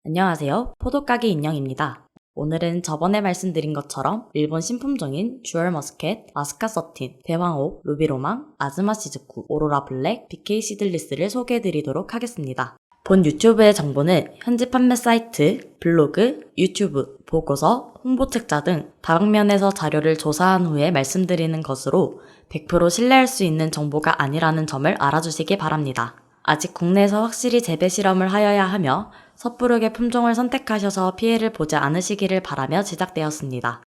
안녕하세요. 포도가게 인형입니다. 오늘은 저번에 말씀드린 것처럼 일본 신품종인 듀얼 머스켓, 아스카 서틴, 대황옥, 루비로망, 아즈마 시즈쿠, 오로라 블랙, BK 시들리스를 소개해드리도록 하겠습니다. 본 유튜브의 정보는 현지 판매 사이트, 블로그, 유튜브, 보고서, 홍보책자 등 다방면에서 자료를 조사한 후에 말씀드리는 것으로 100% 신뢰할 수 있는 정보가 아니라는 점을 알아주시기 바랍니다. 아직 국내에서 확실히 재배 실험을 하여야 하며 섣부르게 품종을 선택하셔서 피해를 보지 않으시기를 바라며 제작되었습니다.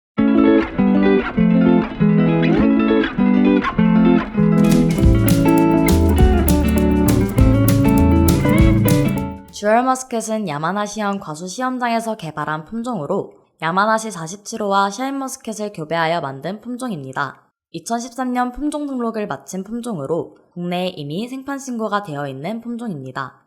듀얼 머스켓은 야마나시현 과수 시험장에서 개발한 품종으로 야마나시 47호와 샤인머스켓을 교배하여 만든 품종입니다. 2013년 품종 등록을 마친 품종으로 국내에 이미 생판 신고가 되어 있는 품종입니다.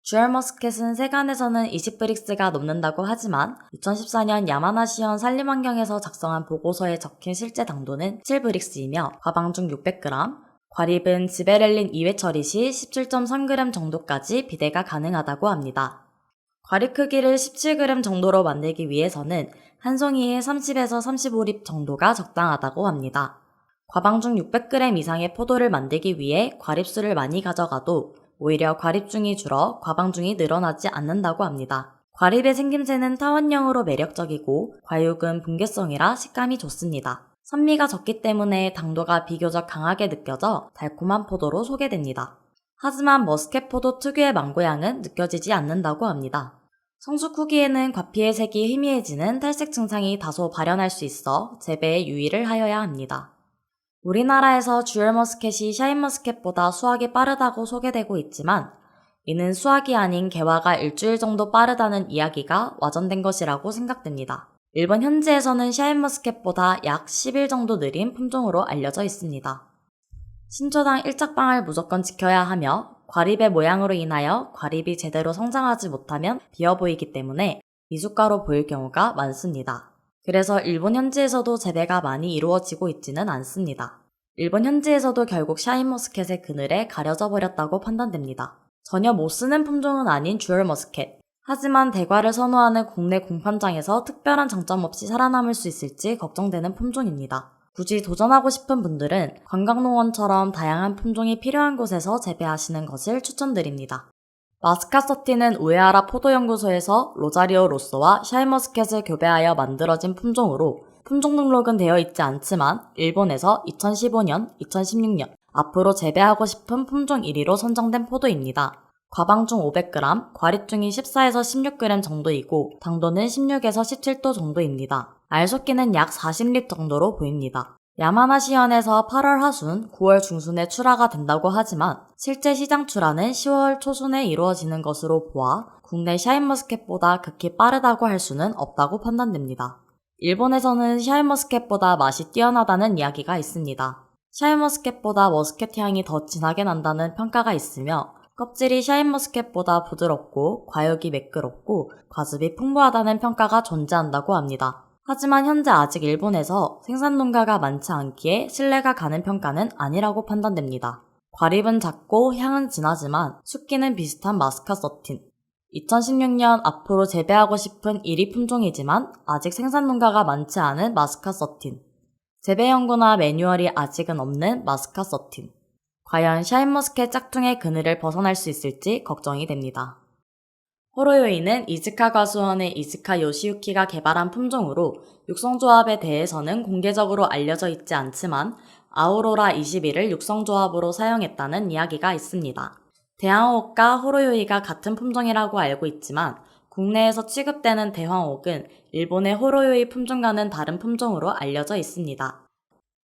듀얼 머스켓은 세간에서는 20브릭스가 넘는다고 하지만 2014년 야마나시현 산림환경에서 작성한 보고서에 적힌 실제 당도는 7브릭스이며 과방중 600g, 과립은 지베렐린 2회 처리 시 17.3g 정도까지 비대가 가능하다고 합니다. 과립 크기를 17g 정도로 만들기 위해서는 한 송이에 30에서 35립 정도가 적당하다고 합니다. 과방중 600g 이상의 포도를 만들기 위해 과립수를 많이 가져가도 오히려 과립중이 줄어 과방중이 늘어나지 않는다고 합니다. 과립의 생김새는 타원형으로 매력적이고 과육은 붕괴성이라 식감이 좋습니다. 산미가 적기 때문에 당도가 비교적 강하게 느껴져 달콤한 포도로 소개됩니다. 하지만 머스켓 포도 특유의 망고향은 느껴지지 않는다고 합니다. 성숙 후기에는 과피의 색이 희미해지는 탈색 증상이 다소 발현할 수 있어 재배에 유의를 하여야 합니다. 우리나라에서 듀얼 머스켓이 샤인 머스켓보다 수확이 빠르다고 소개되고 있지만 이는 수확이 아닌 개화가 일주일 정도 빠르다는 이야기가 와전된 것이라고 생각됩니다. 일본 현지에서는 샤인 머스켓보다 약 10일 정도 느린 품종으로 알려져 있습니다. 신초당 1짝방을 무조건 지켜야 하며 과립의 모양으로 인하여 과립이 제대로 성장하지 못하면 비어 보이기 때문에 미숫가로 보일 경우가 많습니다. 그래서 일본 현지에서도 재배가 많이 이루어지고 있지는 않습니다. 일본 현지에서도 결국 샤인머스켓의 그늘에 가려져 버렸다고 판단됩니다. 전혀 못 쓰는 품종은 아닌 듀얼 머스켓. 하지만 대과를 선호하는 국내 공판장에서 특별한 장점 없이 살아남을 수 있을지 걱정되는 품종입니다. 굳이 도전하고 싶은 분들은 관광농원처럼 다양한 품종이 필요한 곳에서 재배하시는 것을 추천드립니다. 마스카 서틴은 우에하라 포도연구소에서 로자리오 로쏘와 샤인머스켓을 교배하여 만들어진 품종으로 품종 등록은 되어 있지 않지만 일본에서 2015년, 2016년 앞으로 재배하고 싶은 품종 1위로 선정된 포도입니다. 과방중 500g, 과립중이 14에서 16g 정도이고 당도는 16에서 17도 정도입니다. 알속기는 약 40립 정도로 보입니다. 야마나시현에서 8월 하순, 9월 중순에 출하가 된다고 하지만 실제 시장 출하는 10월 초순에 이루어지는 것으로 보아 국내 샤인머스켓보다 극히 빠르다고 할 수는 없다고 판단됩니다. 일본에서는 샤인머스켓보다 맛이 뛰어나다는 이야기가 있습니다. 샤인머스켓보다 머스켓 향이 더 진하게 난다는 평가가 있으며 껍질이 샤인머스켓보다 부드럽고 과육이 매끄럽고 과즙이 풍부하다는 평가가 존재한다고 합니다. 하지만 현재 아직 일본에서 생산 농가가 많지 않기에 신뢰가 가는 평가는 아니라고 판단됩니다. 과립은 작고 향은 진하지만 숫기는 비슷한 마스카 서틴. 2016년 앞으로 재배하고 싶은 1위 품종이지만 아직 생산 농가가 많지 않은 마스카 서틴. 재배 연구나 매뉴얼이 아직은 없는 마스카 서틴. 과연 샤인머스켓 짝퉁의 그늘을 벗어날 수 있을지 걱정이 됩니다. 호로요이는 이즈카 과수원의 이즈카 요시유키가 개발한 품종으로 육성조합에 대해서는 공개적으로 알려져 있지 않지만 아우로라 21을 육성조합으로 사용했다는 이야기가 있습니다. 대황옥과 호로요이가 같은 품종이라고 알고 있지만 국내에서 취급되는 대황옥은 일본의 호로요이 품종과는 다른 품종으로 알려져 있습니다.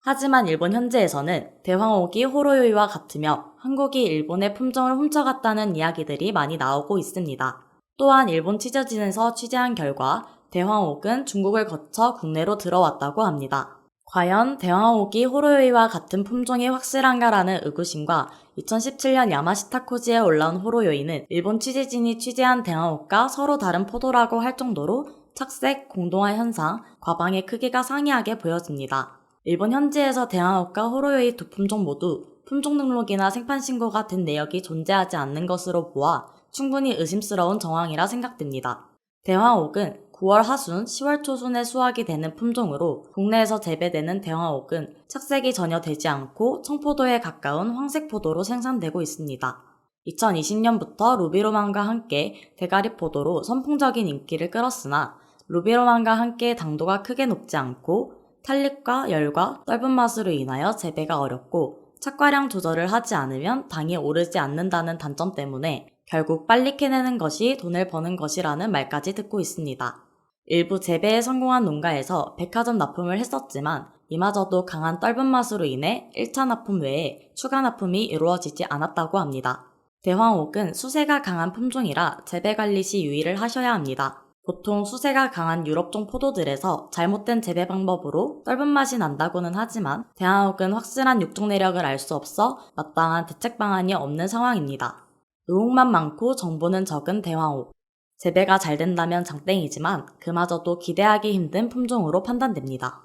하지만 일본 현지에서는 대황옥이 호로요이와 같으며 한국이 일본의 품종을 훔쳐갔다는 이야기들이 많이 나오고 있습니다. 또한 일본 취재진에서 취재한 결과 대황옥은 중국을 거쳐 국내로 들어왔다고 합니다. 과연 대황옥이 호로요이와 같은 품종이 확실한가라는 의구심과 2017년 야마시타코지에 올라온 호로요이는 일본 취재진이 취재한 대황옥과 서로 다른 포도라고 할 정도로 착색, 공동화 현상, 과방의 크기가 상이하게 보여집니다. 일본 현지에서 대황옥과 호로요이 두 품종 모두 품종 등록이나 생판 신고가 된 내역이 존재하지 않는 것으로 보아 충분히 의심스러운 정황이라 생각됩니다. 대화옥은 9월 하순, 10월 초순에 수확이 되는 품종으로 국내에서 재배되는 대화옥은 착색이 전혀 되지 않고 청포도에 가까운 황색포도로 생산되고 있습니다. 2020년부터 루비로만과 함께 대가리포도로 선풍적인 인기를 끌었으나 루비로만과 함께 당도가 크게 높지 않고 탄력과 열과 떫은 맛으로 인하여 재배가 어렵고 착과량 조절을 하지 않으면 당이 오르지 않는다는 단점 때문에 결국 빨리 캐내는 것이 돈을 버는 것이라는 말까지 듣고 있습니다. 일부 재배에 성공한 농가에서 백화점 납품을 했었지만 이마저도 강한 떫은 맛으로 인해 1차 납품 외에 추가 납품이 이루어지지 않았다고 합니다. 대황옥은 수세가 강한 품종이라 재배 관리 시 유의를 하셔야 합니다. 보통 수세가 강한 유럽종 포도들에서 잘못된 재배 방법으로 떫은 맛이 난다고는 하지만 대황옥은 확실한 육종 내력을 알 수 없어 마땅한 대책 방안이 없는 상황입니다. 노홍만 많고 정보는 적은 대황옥. 재배가 잘 된다면 장땡이지만 그마저도 기대하기 힘든 품종으로 판단됩니다.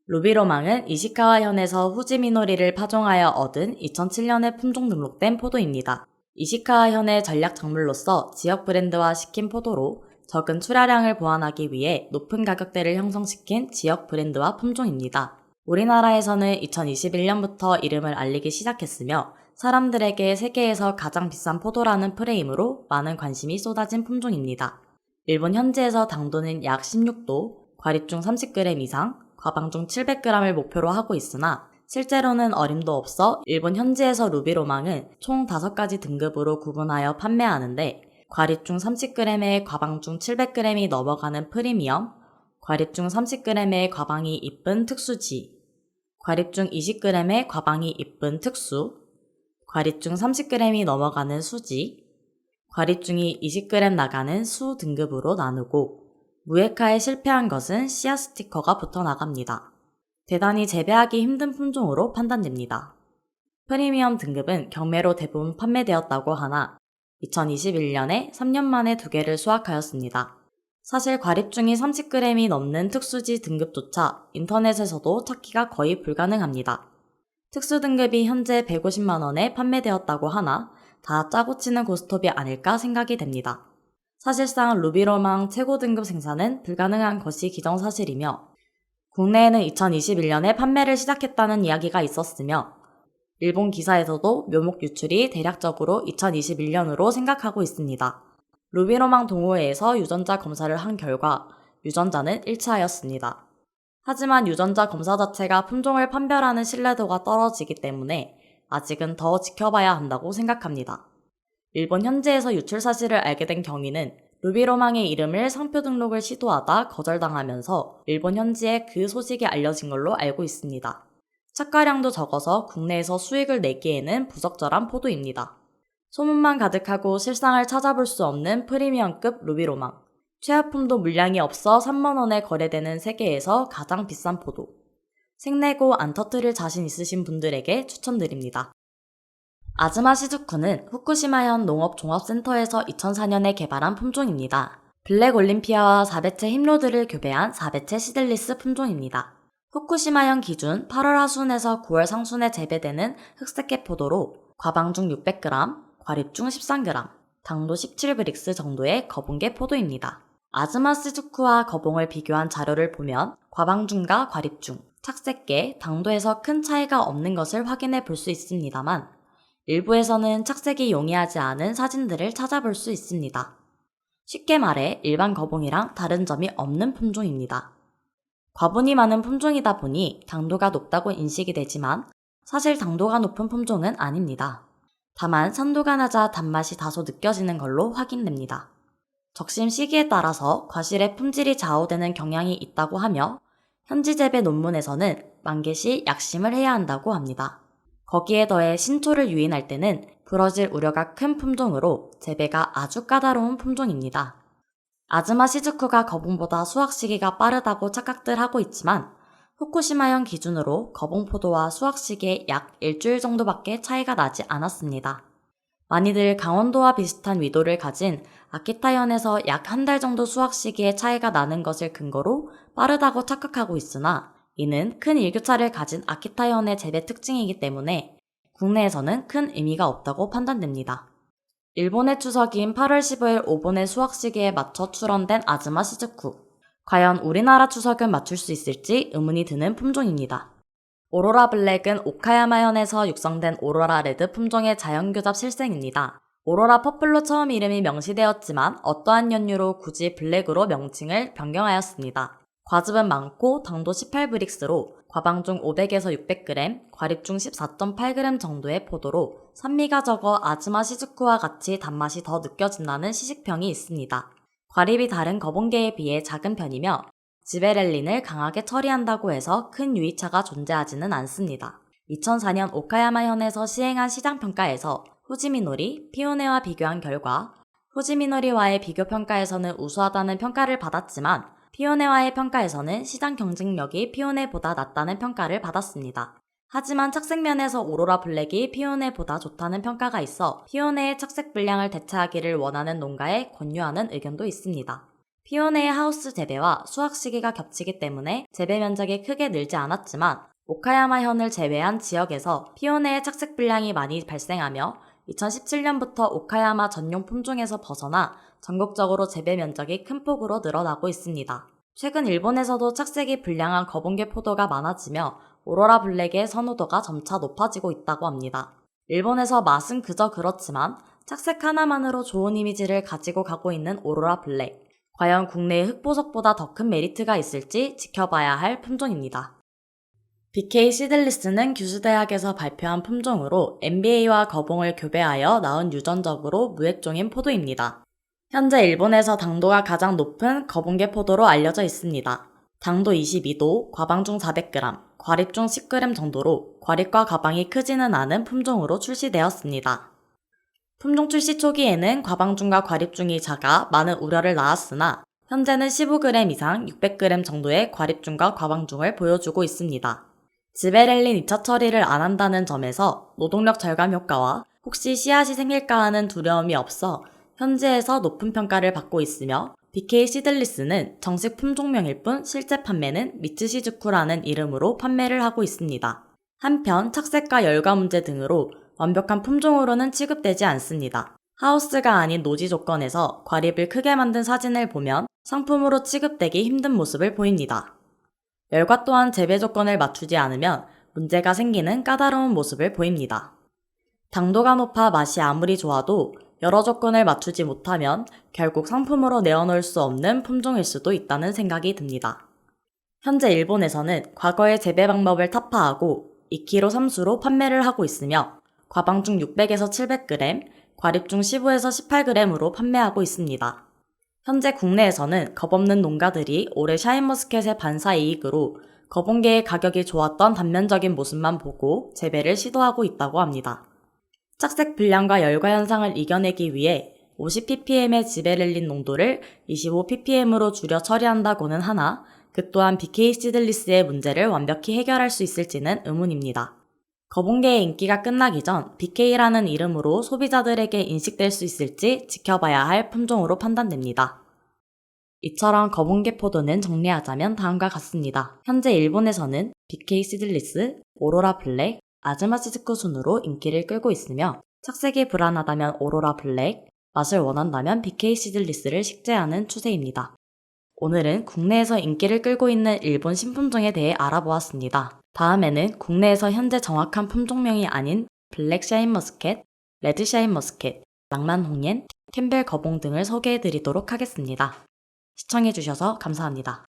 루비로망은 이시카와 현에서 후지미노리를 파종하여 얻은 2007년에 품종 등록된 포도입니다. 이시카와 현의 전략 작물로서 지역 브랜드화 시킨 포도로 적은 출하량을 보완하기 위해 높은 가격대를 형성시킨 지역 브랜드화 품종입니다. 우리나라에서는 2021년부터 이름을 알리기 시작했으며 사람들에게 세계에서 가장 비싼 포도라는 프레임으로 많은 관심이 쏟아진 품종입니다. 일본 현지에서 당도는 약 16도, 과립중 30g 이상, 과방중 700g을 목표로 하고 있으나 실제로는 어림도 없어 일본 현지에서 루비로망은 총 5가지 등급으로 구분하여 판매하는데 과립중 30g에 과방중 700g이 넘어가는 프리미엄, 과립중 30g에 과방이 이쁜 특수지, 과립중 20g에 과방이 이쁜 특수, 과립중 30g이 넘어가는 수지, 과립중이 20g 나가는 수 등급으로 나누고 무에카에 실패한 것은 씨앗 스티커가 붙어 나갑니다. 대단히 재배하기 힘든 품종으로 판단됩니다. 프리미엄 등급은 경매로 대부분 판매되었다고 하나 2021년에 3년 만에 2개를 수확하였습니다. 사실 과립중이 30g이 넘는 특수지 등급조차 인터넷에서도 찾기가 거의 불가능합니다. 특수 등급이 현재 150만원에 판매되었다고 하나 다 짜고 치는 고스톱이 아닐까 생각이 됩니다. 사실상 루비로망 최고 등급 생산은 불가능한 것이 기정사실이며 국내에는 2021년에 판매를 시작했다는 이야기가 있었으며 일본 기사에서도 묘목 유출이 대략적으로 2021년으로 생각하고 있습니다. 루비로망 동호회에서 유전자 검사를 한 결과 유전자는 일치하였습니다. 하지만 유전자 검사 자체가 품종을 판별하는 신뢰도가 떨어지기 때문에 아직은 더 지켜봐야 한다고 생각합니다. 일본 현지에서 유출 사실을 알게 된 경위는 루비로망의 이름을 상표 등록을 시도하다 거절당하면서 일본 현지에 그 소식이 알려진 걸로 알고 있습니다. 착과량도 적어서 국내에서 수익을 내기에는 부적절한 포도입니다. 소문만 가득하고 실상을 찾아볼 수 없는 프리미엄급 루비로망. 최하품도 물량이 없어 3만원에 거래되는 세계에서 가장 비싼 포도. 색내고 안 터뜨릴 자신 있으신 분들에게 추천드립니다. 아즈마 시즈쿠는 후쿠시마현 농업종합센터에서 2004년에 개발한 품종입니다. 블랙 올림피아와 4배체 힙로드를 교배한 4배체 시델리스 품종입니다. 후쿠시마현 기준 8월 하순에서 9월 상순에 재배되는 흑색계 포도로 과방중 600g, 과립중 13g, 당도 17브릭스 정도의 거봉계 포도입니다. 아즈마 시즈쿠와 거봉을 비교한 자료를 보면 과방중과 과립중, 착색계, 당도에서 큰 차이가 없는 것을 확인해 볼 수 있습니다만 일부에서는 착색이 용이하지 않은 사진들을 찾아볼 수 있습니다. 쉽게 말해 일반 거봉이랑 다른 점이 없는 품종입니다. 과분이 많은 품종이다 보니 당도가 높다고 인식이 되지만 사실 당도가 높은 품종은 아닙니다. 다만 산도가 낮아 단맛이 다소 느껴지는 걸로 확인됩니다. 적심 시기에 따라서 과실의 품질이 좌우되는 경향이 있다고 하며 현지 재배 논문에서는 만개 시 약심을 해야 한다고 합니다. 거기에 더해 신초를 유인할 때는 부러질 우려가 큰 품종으로 재배가 아주 까다로운 품종입니다. 아즈마 시즈쿠가 거봉보다 수확 시기가 빠르다고 착각들 하고 있지만 후쿠시마현 기준으로 거봉포도와 수확 시기에 약 일주일 정도밖에 차이가 나지 않았습니다. 많이들 강원도와 비슷한 위도를 가진 아키타현에서 약 1달 정도 수확 시기에 차이가 나는 것을 근거로 빠르다고 착각하고 있으나 이는 큰 일교차를 가진 아키타현의 재배 특징이기 때문에 국내에서는 큰 의미가 없다고 판단됩니다. 일본의 추석인 8월 15일 오본의 수학 시기에 맞춰 출원된 아즈마 시즈쿠. 과연 우리나라 추석은 맞출 수 있을지 의문이 드는 품종입니다. 오로라 블랙은 오카야마현에서 육성된 오로라 레드 품종의 자연교잡 실생입니다. 오로라 퍼플로 처음 이름이 명시되었지만 어떠한 연유로 굳이 블랙으로 명칭을 변경하였습니다. 과즙은 많고 당도 18브릭스로 과방중 500에서 600g, 과립중 14.8g 정도의 포도로 산미가 적어 아즈마 시즈쿠와 같이 단맛이 더 느껴진다는 시식평이 있습니다. 과립이 다른 거봉계에 비해 작은 편이며 지베렐린을 강하게 처리한다고 해서 큰 유의차가 존재하지는 않습니다. 2004년 오카야마현에서 시행한 시장평가에서 후지미노리, 피오네와 비교한 결과 후지미노리와의 비교평가에서는 우수하다는 평가를 받았지만 피오네와의 평가에서는 시장 경쟁력이 피오네보다 낮다는 평가를 받았습니다. 하지만 착색면에서 오로라 블랙이 피오네보다 좋다는 평가가 있어 피오네의 착색 불량을 대체하기를 원하는 농가에 권유하는 의견도 있습니다. 피오네의 하우스 재배와 수확 시기가 겹치기 때문에 재배 면적이 크게 늘지 않았지만 오카야마현을 제외한 지역에서 피오네의 착색 불량이 많이 발생하며 2017년부터 오카야마 전용 품종에서 벗어나 전국적으로 재배 면적이 큰 폭으로 늘어나고 있습니다. 최근 일본에서도 착색이 불량한 거봉계 포도가 많아지며 오로라 블랙의 선호도가 점차 높아지고 있다고 합니다. 일본에서 맛은 그저 그렇지만 착색 하나만으로 좋은 이미지를 가지고 가고 있는 오로라 블랙. 과연 국내의 흑보석보다 더 큰 메리트가 있을지 지켜봐야 할 품종입니다. BK 시들리스는 규슈대학에서 발표한 품종으로 MBA와 거봉을 교배하여 나온 유전적으로 무액종인 포도입니다. 현재 일본에서 당도가 가장 높은 거봉계 포도로 알려져 있습니다. 당도 22도, 과방중 400g, 과립중 10g 정도로 과립과 가방이 크지는 않은 품종으로 출시되었습니다. 품종 출시 초기에는 과방중과 과립중이 작아 많은 우려를 낳았으나 현재는 15g 이상 600g 정도의 과립중과 과방중을 보여주고 있습니다. 지베렐린 2차 처리를 안 한다는 점에서 노동력 절감 효과와 혹시 씨앗이 생길까 하는 두려움이 없어 현지에서 높은 평가를 받고 있으며 BK 시들리스는 정식 품종명일 뿐 실제 판매는 미츠시즈쿠라는 이름으로 판매를 하고 있습니다. 한편 착색과 열과 문제 등으로 완벽한 품종으로는 취급되지 않습니다. 하우스가 아닌 노지 조건에서 과립을 크게 만든 사진을 보면 상품으로 취급되기 힘든 모습을 보입니다. 열과 또한 재배 조건을 맞추지 않으면 문제가 생기는 까다로운 모습을 보입니다. 당도가 높아 맛이 아무리 좋아도 여러 조건을 맞추지 못하면 결국 상품으로 내어놓을 수 없는 품종일 수도 있다는 생각이 듭니다. 현재 일본에서는 과거의 재배 방법을 타파하고 2kg 삼수로 판매를 하고 있으며 과방중 600에서 700g, 과립중 15에서 18g으로 판매하고 있습니다. 현재 국내에서는 겁없는 농가들이 올해 샤인머스켓의 반사 이익으로 거봉계의 가격이 좋았던 단면적인 모습만 보고 재배를 시도하고 있다고 합니다. 착색 불량과 열과 현상을 이겨내기 위해 50ppm의 지베렐린 농도를 25ppm으로 줄여 처리한다고는 하나 그 또한 BK 시들리스의 문제를 완벽히 해결할 수 있을지는 의문입니다. 거봉계의 인기가 끝나기 전 BK라는 이름으로 소비자들에게 인식될 수 있을지 지켜봐야 할 품종으로 판단됩니다. 이처럼 거봉계 포도는 정리하자면 다음과 같습니다. 현재 일본에서는 BK 시들리스, 오로라 블랙, 아즈마 시즈쿠 순으로 인기를 끌고 있으며 착색이 불안하다면 오로라 블랙, 맛을 원한다면 BK 시들리스를 식재하는 추세입니다. 오늘은 국내에서 인기를 끌고 있는 일본 신품종에 대해 알아보았습니다. 다음에는 국내에서 현재 정확한 품종명이 아닌 블랙 샤인머스켓, 레드 샤인머스켓, 낭만 홍옌, 캠벨 거봉 등을 소개해드리도록 하겠습니다. 시청해주셔서 감사합니다.